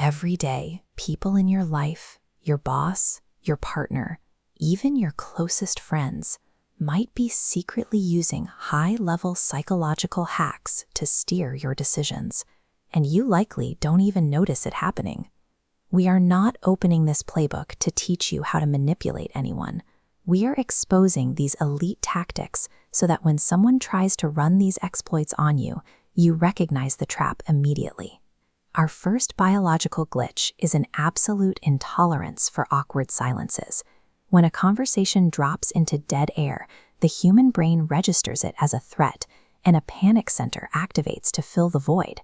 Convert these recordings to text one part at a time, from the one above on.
Every day, people in your life, your boss, your partner, even your closest friends, might be secretly using high-level psychological hacks to steer your decisions, and you likely don't even notice it happening. We are not opening this playbook to teach you how to manipulate anyone. We are exposing these elite tactics so that when someone tries to run these exploits on you, you recognize the trap immediately. Our first biological glitch is an absolute intolerance for awkward silences. When a conversation drops into dead air, the human brain registers it as a threat, and a panic center activates to fill the void.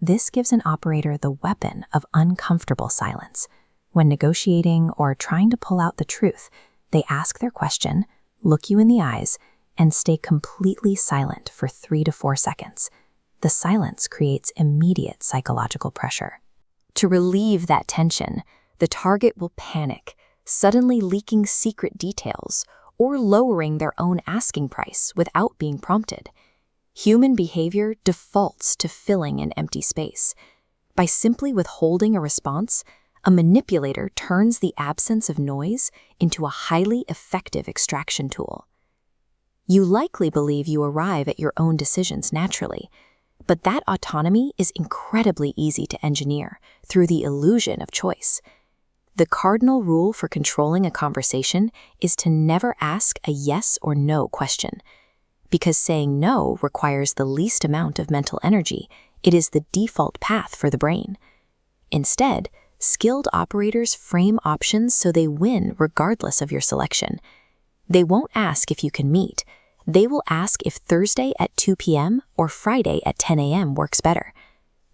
This gives an operator the weapon of uncomfortable silence. When negotiating or trying to pull out the truth, they ask their question, look you in the eyes, and stay completely silent for 3 to 4 seconds. The silence creates immediate psychological pressure. To relieve that tension, the target will panic, suddenly leaking secret details or lowering their own asking price without being prompted. Human behavior defaults to filling an empty space. By simply withholding a response, a manipulator turns the absence of noise into a highly effective extraction tool. You likely believe you arrive at your own decisions naturally, but that autonomy is incredibly easy to engineer through the illusion of choice. The cardinal rule for controlling a conversation is to never ask a yes or no question. Because saying no requires the least amount of mental energy, it is the default path for the brain. Instead, skilled operators frame options so they win regardless of your selection. They won't ask if you can meet. They will ask if Thursday at 2 p.m. or Friday at 10 a.m. works better.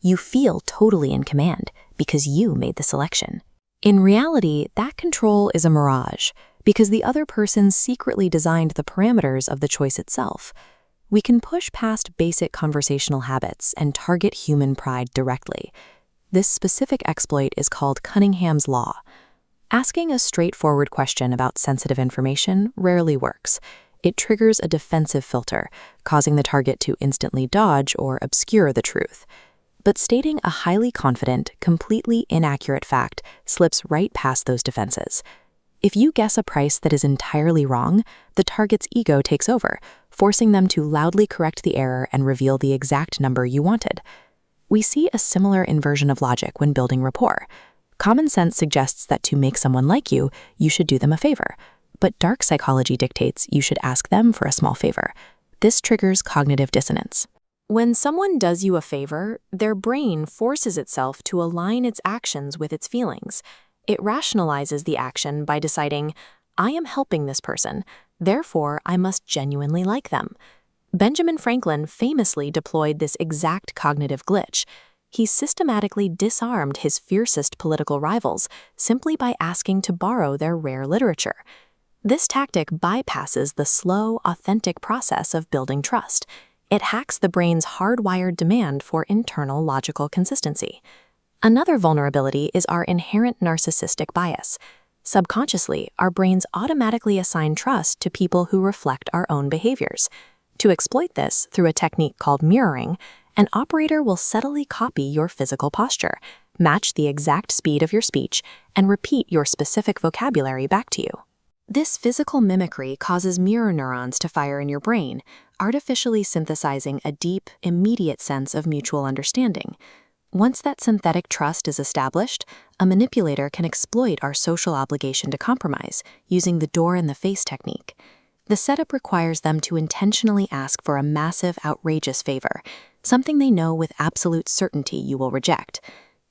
You feel totally in command because you made the selection. In reality, that control is a mirage because the other person secretly designed the parameters of the choice itself. We can push past basic conversational habits and target human pride directly. This specific exploit is called Cunningham's Law. Asking a straightforward question about sensitive information rarely works. It triggers a defensive filter, causing the target to instantly dodge or obscure the truth. But stating a highly confident, completely inaccurate fact slips right past those defenses. If you guess a price that is entirely wrong, the target's ego takes over, forcing them to loudly correct the error and reveal the exact number you wanted. We see a similar inversion of logic when building rapport. Common sense suggests that to make someone like you, you should do them a favor. But dark psychology dictates you should ask them for a small favor. This triggers cognitive dissonance. When someone does you a favor, their brain forces itself to align its actions with its feelings. It rationalizes the action by deciding, I am helping this person, therefore I must genuinely like them. Benjamin Franklin famously deployed this exact cognitive glitch. He systematically disarmed his fiercest political rivals simply by asking to borrow their rare literature. This tactic bypasses the slow, authentic process of building trust. It hacks the brain's hardwired demand for internal logical consistency. Another vulnerability is our inherent narcissistic bias. Subconsciously, our brains automatically assign trust to people who reflect our own behaviors. To exploit this through a technique called mirroring, an operator will subtly copy your physical posture, match the exact speed of your speech, and repeat your specific vocabulary back to you. This physical mimicry causes mirror neurons to fire in your brain, artificially synthesizing a deep, immediate sense of mutual understanding. Once that synthetic trust is established, a manipulator can exploit our social obligation to compromise using the door-in-the-face technique. The setup requires them to intentionally ask for a massive, outrageous favor, something they know with absolute certainty you will reject.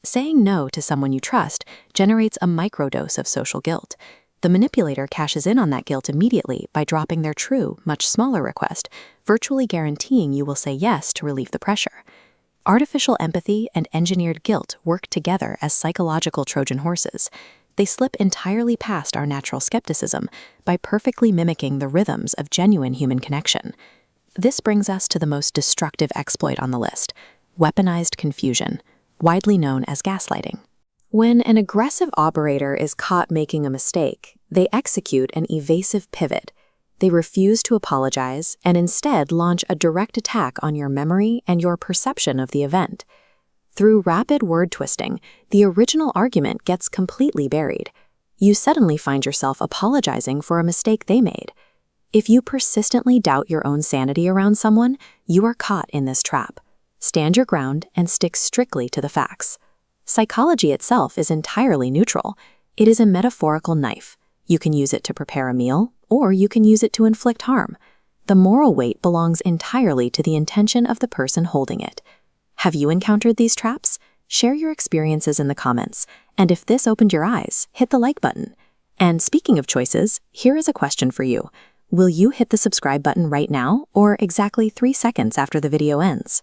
Saying no to someone you trust generates a microdose of social guilt. The manipulator cashes in on that guilt immediately by dropping their true, much smaller request, virtually guaranteeing you will say yes to relieve the pressure. Artificial empathy and engineered guilt work together as psychological Trojan horses. They slip entirely past our natural skepticism by perfectly mimicking the rhythms of genuine human connection. This brings us to the most destructive exploit on the list: weaponized confusion, widely known as gaslighting. When an aggressive operator is caught making a mistake, they execute an evasive pivot. They refuse to apologize and instead launch a direct attack on your memory and your perception of the event. Through rapid word twisting, the original argument gets completely buried. You suddenly find yourself apologizing for a mistake they made. If you persistently doubt your own sanity around someone, you are caught in this trap. Stand your ground and stick strictly to the facts. Psychology itself is entirely neutral. It is a metaphorical knife. You can use it to prepare a meal, or you can use it to inflict harm. The moral weight belongs entirely to the intention of the person holding it. Have you encountered these traps? Share your experiences in the comments, and if this opened your eyes, hit the like button. And speaking of choices, here is a question for you. Will you hit the subscribe button right now, or exactly 3 seconds after the video ends?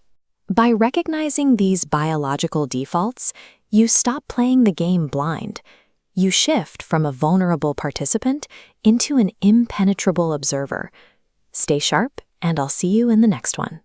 By recognizing these biological defaults, you stop playing the game blind. You shift from a vulnerable participant into an impenetrable observer. Stay sharp, and I'll see you in the next one.